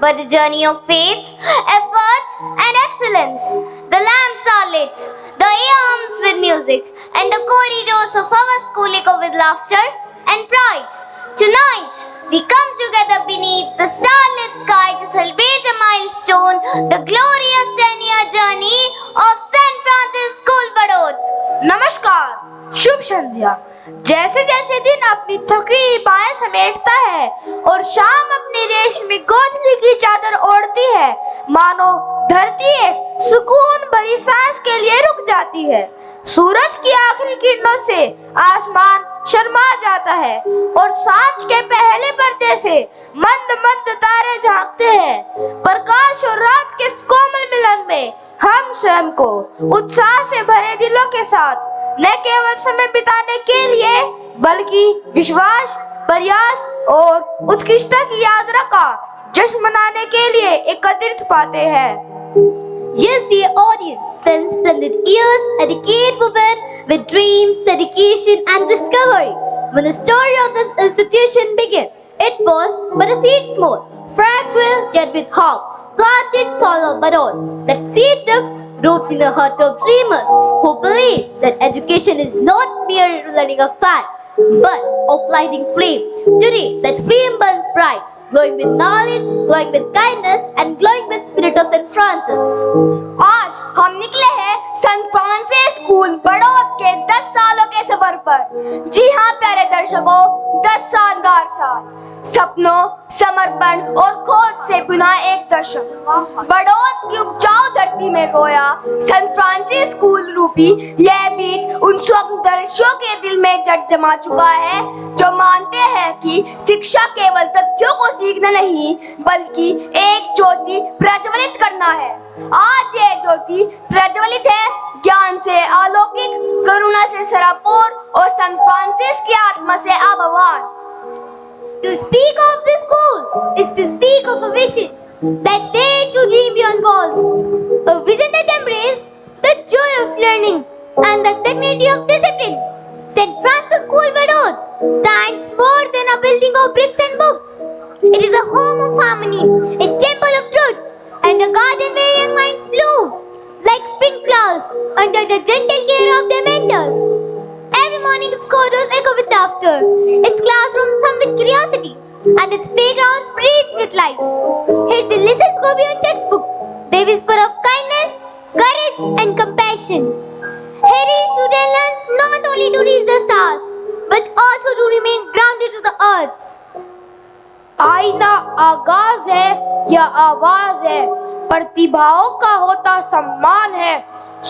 but a journey of faith, effort, and excellence. The lamps are lit, the air hums with music, and the corridors of our school echo with laughter and pride. Tonight, we come together beneath the starlit sky to celebrate a milestone, the glorious 10-year journey of St. Francis School, Badod. नमस्कार, शुभ संध्या। जैसे जैसे दिन अपनी थकी बाहें समेटता है और शाम अपनी रेशमी गोदली की चादर ओढ़ती है, मानो धरती एक सुकून भरी सांस के लिए रुक जाती है। सूरज की आखिरी किरणों से आसमान शर्मा जाता है और सांझ के पहले पर्दे से मंद मंद तारे झांकते हैं। प्रकाश और रात के कोमल मिलन में हम स्वयं को उत्साह से भरे दिलों के साथ न केवल समय बिताने के लिए बल्कि विश्वास, प्रयास और उत्कृष्टता की यात्रा का जश्न मनाने के लिए एकत्रित पाते हैं। Yes, dear audience, 10 splendid years, a decade woven with dreams, dedication and discovery. When the story of this institution began, it was but a seed small, fragile yet with hope, planted soil of Badod. That seed took root in the heart of dreamers who believe that education is not mere learning of fact, but of lighting flame. Today, that flame burns bright, glowing with knowledge, glowing with kindness, and glowing with spirit of St. Francis. आज हम निकले हैं Saint Francis school Barod के 10 सालों के सफर पर। जी हाँ प्यारे दर्शकों, 10 शानदार साल, सपनों, समर्पण और खोज से बुना एक दर्शन। बड़ौद की उपजाऊ धरती में बोया सेंट फ्रांसिस स्कूल रूपी यह बीज उन स्वप्नदर्शियों के दिल में जड़ जमा चुका है जो मानते हैं कि शिक्षा केवल तथ्यों को सीखना नहीं बल्कि एक ज्योति प्रज्वलित करना है। आज यह ज्योति प्रज्वलित है ज्ञान से अलौकिक, करुणा से सरापूर और सेंट फ्रांसिस की आत्मा से आभावान। To speak of the school is to speak of a vision that dared to dream beyond walls, a vision that embraced the joy of learning and the dignity of discipline. St. Francis School, Badod stands more than a building of bricks and books. It is a home of harmony, a temple of truth, and a garden where young minds bloom like spring flowers under the gentle care of their mentors. Every morning its corridors echo with laughter, its classrooms hum with curiosity, and its playgrounds breathe with life. Here the lessons go beyond textbook. They whisper of kindness, courage and compassion. Here each student learns not only to reach the stars, but also to remain grounded to the earth. आईना आगाज है या आवाज है, प्रतिभाओं का होता सम्मान है,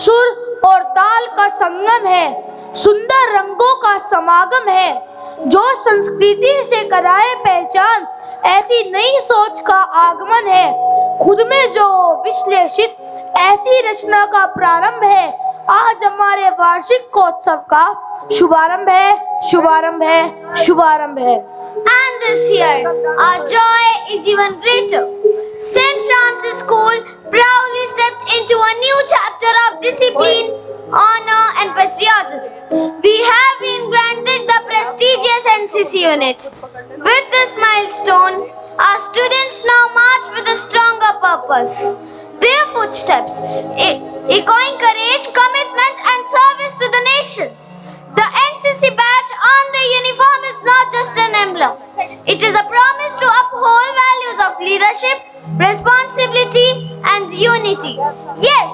सुर और ताल का संगम है, सुंदर रंगों का समागम है। जो संस्कृति से कराए पहचान, ऐसी नई सोच का आगमन है। खुद में जो विश्लेषित ऐसी रचना का प्रारंभ है। आज हमारे वार्षिकोत्सव का शुभारंभ है, शुभारंभ है, शुभारंभ है। And this year, our joy is even greater. St. Francis School proudly stepped into a new chapter of discipline, honor and patriotism. We have been granted the prestigious NCC unit. With this milestone, our students now march with a stronger purpose. Their footsteps echoing courage, commitment and service to the nation. The NCC badge on the uniform is not just an emblem. It is a promise to uphold values of leadership, responsibility and unity. Yes,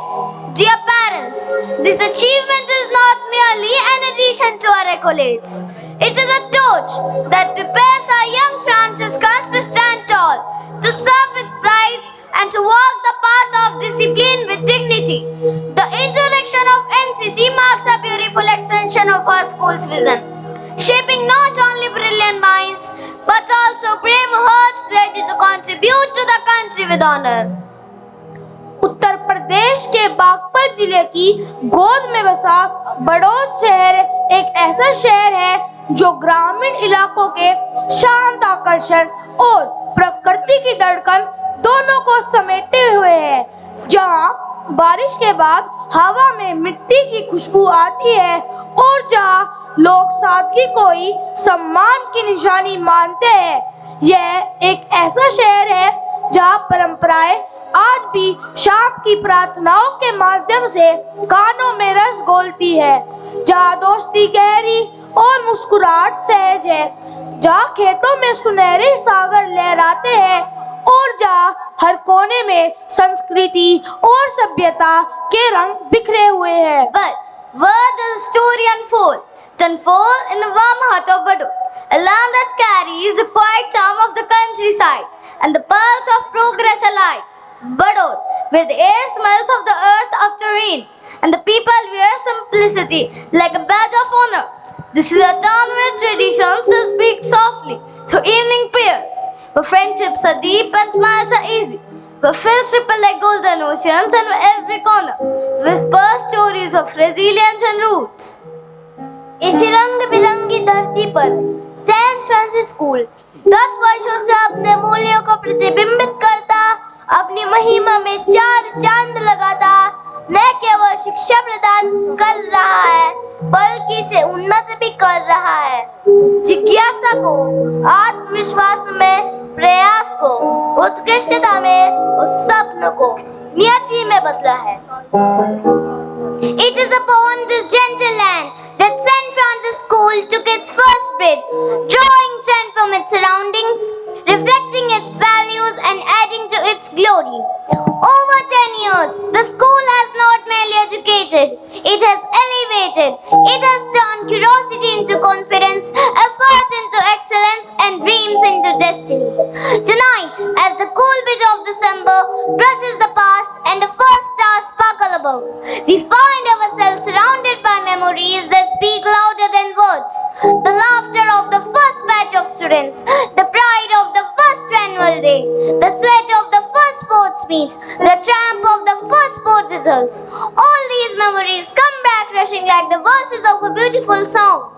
dear parents, this achievement is not merely an addition to our accolades. It is a torch that prepares our young Franciscans to stand tall, to serve with pride and to walk the path of discipline with dignity. The introduction of NCC marks a beautiful extension of our school's vision, shaping not only brilliant minds but also brave hearts ready to contribute to the country with honor. Uttar Pradesh के बागपत जिले की गोद में बसा बड़ौद शहर एक ऐसा शहर है जो ग्रामीण इलाकों के शांत आकर्षण और प्रकृति की धड़कन दोनों को समेटे हुए है। जहां बारिश के बाद हवा में मिट्टी की खुशबू आती है और जहां लोग सादगी को ही सम्मान की निशानी मानते हैं। यह एक ऐसा शहर है जहाँ परंपराएं आज भी शाम की प्रार्थनाओं के माध्यम से कानों में रस घोलती है, जहाँ दोस्ती गहरी और मुस्कुराहट सहज है, जहाँ खेतों में सुनहरे सागर लहराते हैं और जहाँ हर कोने में संस्कृति और सभ्यता के रंग बिखरे हुए हैं। But where does the story unfold? It unfolds in the warm heart of Bado, a land that carries the quiet charm of the countryside and the pulse of progress alike. Bado, where the air smells of the earth after rain and the people wear simplicity like a badge of honor. This is a town where traditions speak softly through evening prayers, where friendships are deep and smiles are easy, where fields ripple like golden oceans and where every corner whispers stories of resilience and roots. इसी रंग बिरंगी धरती पर San Francis school 10 वर्षों से अपने मूल्यों को प्रतिबिंबित करता, अपनी महिमा में 4 चांद लगाता न केवल शिक्षा प्रदान कर रहा है बल्कि इसे उन्नत भी कर रहा है। जिज्ञासा को आत्मविश्वास में, प्रयास को उत्कृष्टता में और स्वप्न को नियति में बदला है। It is upon this gentle land that St. Francis School took its first breath, drawing strength from its surroundings, reflecting its values and adding to its glory. Over 10 years, the school has not merely educated, it has elevated, it has turned curiosity into confidence, effort into excellence and dreams into destiny. Tonight, as the cool breeze of December brushes the past and the first stars sparkle above, we find ourselves surrounded by memories that speak louder than words. The laughter of the first batch of students, the pride of the first annual day, the sweat of the first sports meet, the triumph of the first sports results. All these memories come back rushing like the verses of a beautiful song.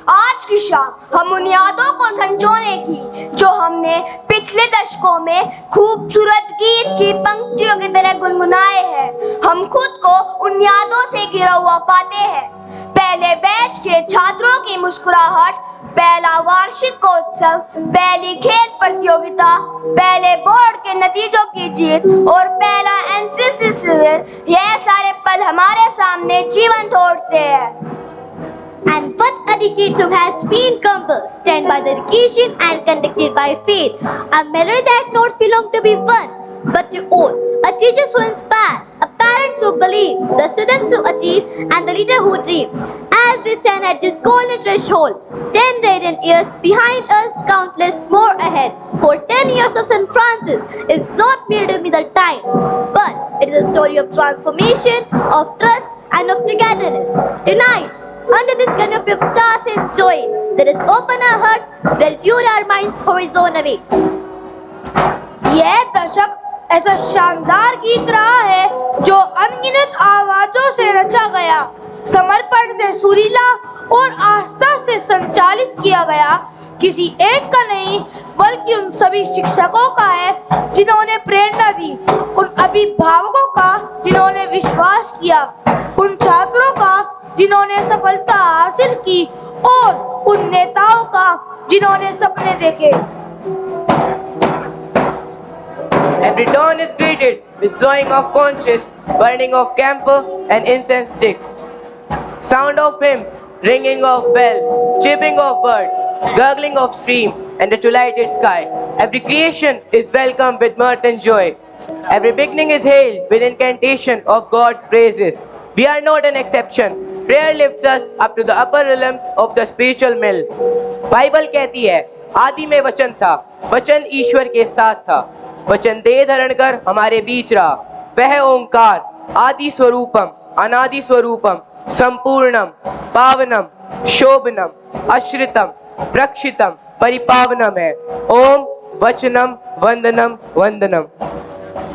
आज की शाम हम उन यादों को संजोने की जो हमने पिछले दशकों में खूबसूरत गीत की पंक्तियों की तरह गुनगुनाए हैं। हम खुद को उन यादों से घिरा हुआ पाते हैं। पहले बैच के छात्रों की मुस्कुराहट, पहला वार्षिकोत्सव, पहली खेल प्रतियोगिता, पहले बोर्ड के नतीजों की जीत और पहला एनसीसी शिविर, यह सारे पल हमारे सामने जीवन तोड़ते हैं। And what a decade has been compassed, stand by dedication and conducted by faith. A melody that not belong to be one, but to all. A teacher who inspire, a parents who believe, the students who achieve, and the leader who dream. As we stand at this golden threshold, 10 radiant years behind us, countless more ahead. For 10 years of St. Francis is not merely the time, but it is a story of transformation, of trust, and of togetherness. Tonight, under this canopy of stars and joy, let us open our hearts, let us tune our minds horizon awaits. यह दशक ऐसा शानदार गीत रहा है जो अनगिनत आवाजों से रचा गया, समर्पण से सुरीला और आस्था से संचालित किया गया। किसी एक का नहीं बल्कि उन सभी शिक्षकों का है जिन्होंने प्रेरणा दी, उन अभिभावकों का जिन्होंने विश्वास किया, उन छात्रों का जिन्होंने सफलता हासिल की और उन नेताओं का जिन्होंने सपने देखे। Every dawn is greeted with blowing of conches, burning of camphor and incense sticks, sound of hymns, ringing of bells, chirping of birds, gurgling of stream and the twilighted sky. Every creation is welcomed with mirth and joy. Every beginning is hailed with incantation of God's praises. We are not an exception. Prayer lifts us up to the upper realms of the spiritual mill. Bible कहती है, आदि में वचन था, वचन ईश्वर के साथ था, वचन देह धारण कर हमारे बीच रहा, वह ओंकार आदि स्वरूपम अनादि स्वरूपम संपूर्णम पावनम शोभनम अश्रितम प्रक्षितम परिपावनम है। ओम वचनम वंदनम वंदनम।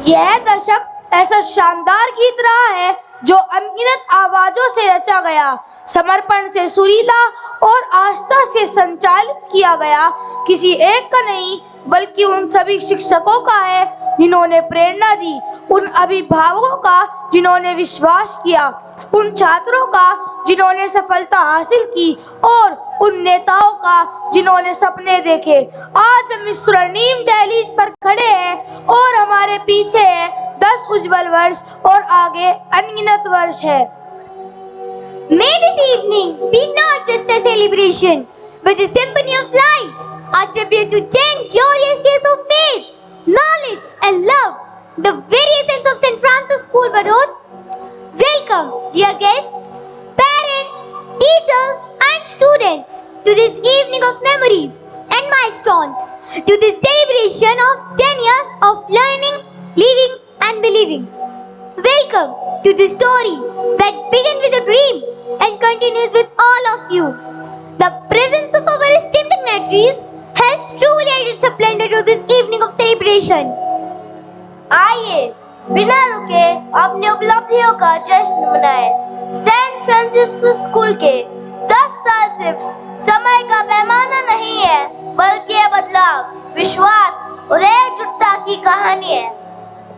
यह दशक ऐसा शानदार गीत रहा है जो अनगिनत आवाजों से रचा गया, समर्पण से सुरीला और आस्था से संचालित किया गया। किसी एक का नहीं बल्कि उन सभी शिक्षकों का है जिन्होंने प्रेरणा दी, उन अभिभावकों का जिन्होंने विश्वास किया, उन छात्रों का जिन्होंने सफलता हासिल की और उन नेताओं का जिन्होंने सपने देखे। आज हम इस स्वर्णिम दहलीज पर खड़े हैं और हमारे पीछे है 10 उज्जवल वर्ष और आगे अनगिनत वर्ष है। May this evening be not just a celebration, but a symphony of light, a tribute to 10 glorious years of faith, knowledge and love, the very essence of St. Francis School, Badod. Welcome, dear guests, parents, teachers and students to this evening of memories and milestones, to this celebration of 10 years of learning, living and believing. Welcome to the story that began with a dream and continues with all of you. The presence of our esteemed dignitaries has truly added splendor to this evening of celebration. आइए बिना रुके अपनी उपलब्धियों का जश्न मनाएं। Saint Francis school के 10 साल सिर्फ समय का पैमाना नहीं है, बल्कि यह बदलाव, विश्वास और एकजुटता की कहानी है।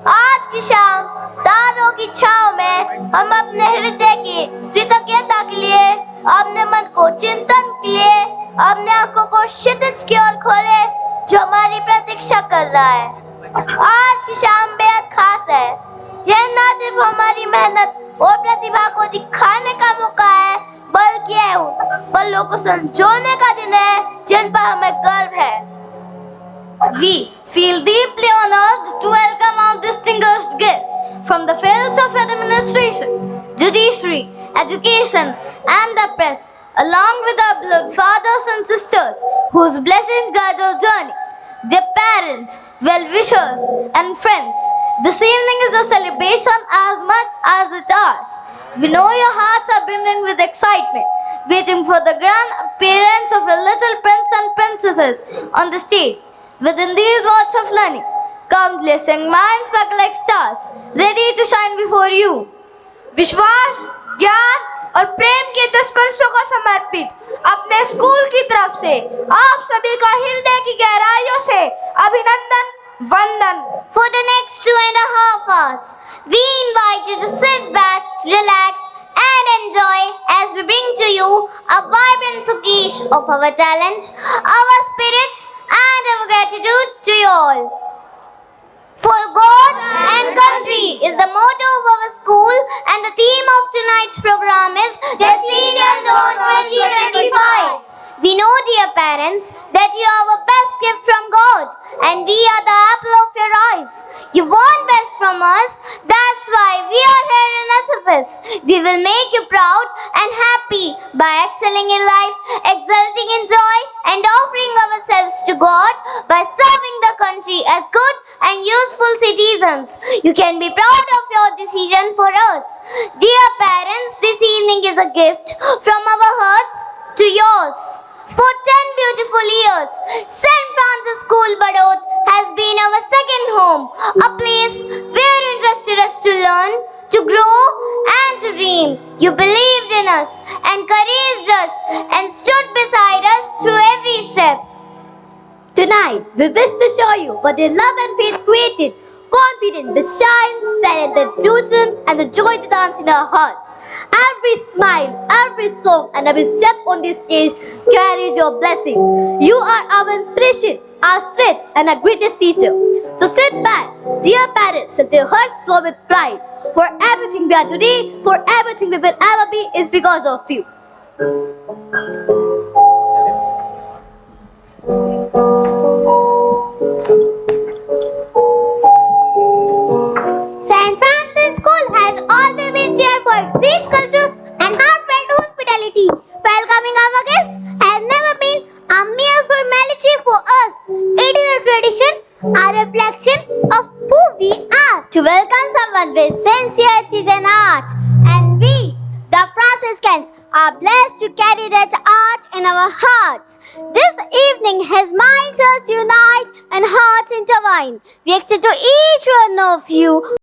आज की शाम तारों की छांव में हम अपने हृदय की कृतज्ञता के लिए, अपने मन को चिंतन के लिए, अपने आंखों को क्षितिज की ओर खोले जो हमारी प्रतीक्षा कर रहा है। आज की शाम बेहद खास है। यह न सिर्फ हमारी मेहनत और प्रतिभा को दिखाने का मौका है, बल्कि यह उन पलों को संजोने का दिन है जिन पर हमें गर्व है। We feel deeply honored to welcome our distinguished guests from the fields of administration, judiciary, education and the press, along with our beloved fathers and sisters whose blessings guide our journey. Dear parents, well-wishers and friends, this evening is a celebration as much as it ours. We know your hearts are brimming with excitement, waiting for the grand appearance of a little prince and princesses on the stage. Within these worlds of learning, countless young minds sparkle like stars, ready to shine before you. विश्वास, ज्ञान और प्रेम के 10 वर्षों को समर्पित अपने school की तरफ से आप सभी का हृदय की गहराइयों से अभिनंदन, वंदन। For the next 2.5 hours, we invite you to sit back, relax and enjoy as we bring to you a vibrant showcase of our talent, our spirit and our gratitude to you all. For God and country is the motto of our school, and the theme of tonight's program is Destinian Dawn 2025. We know, dear parents, that you are our best gift from God, and we are the apple of your eyes. You want best from us, that's why we are here in SFS. We will make you proud and happy by excelling in life, exulting in joy, and offering ourselves to God by serving the country as good and useful citizens. You can be proud of your decision for us. Dear parents, this evening is a gift from our hearts to yours. For 10 beautiful years, St. Francis School, Badod has been our second home, a place where you entrusted us to learn, to grow and to dream. You believed in us, encouraged us and stood beside us through every step. Tonight, we wish to show you what your love and faith created, confidence that shines, talent that blossoms, and the joy that dance in our hearts. Every smile, every song, and every step on this stage carries your blessings. You are our inspiration, our strength, and our greatest teacher. So sit back, dear parents, let your hearts glow with pride. For everything we are today, for everything we will ever be, is because of you. St. Francis School has always been cheered for its rich culture and heartfelt hospitality. Welcoming our guests has never been a mere formality for us. It is a tradition, a reflection of who we are. To welcome someone with sincerity and art, and we, the Franciscans, are blessed to carry that art in our hearts. This evening, His minds us unite and hearts intertwine. We extend to each one of you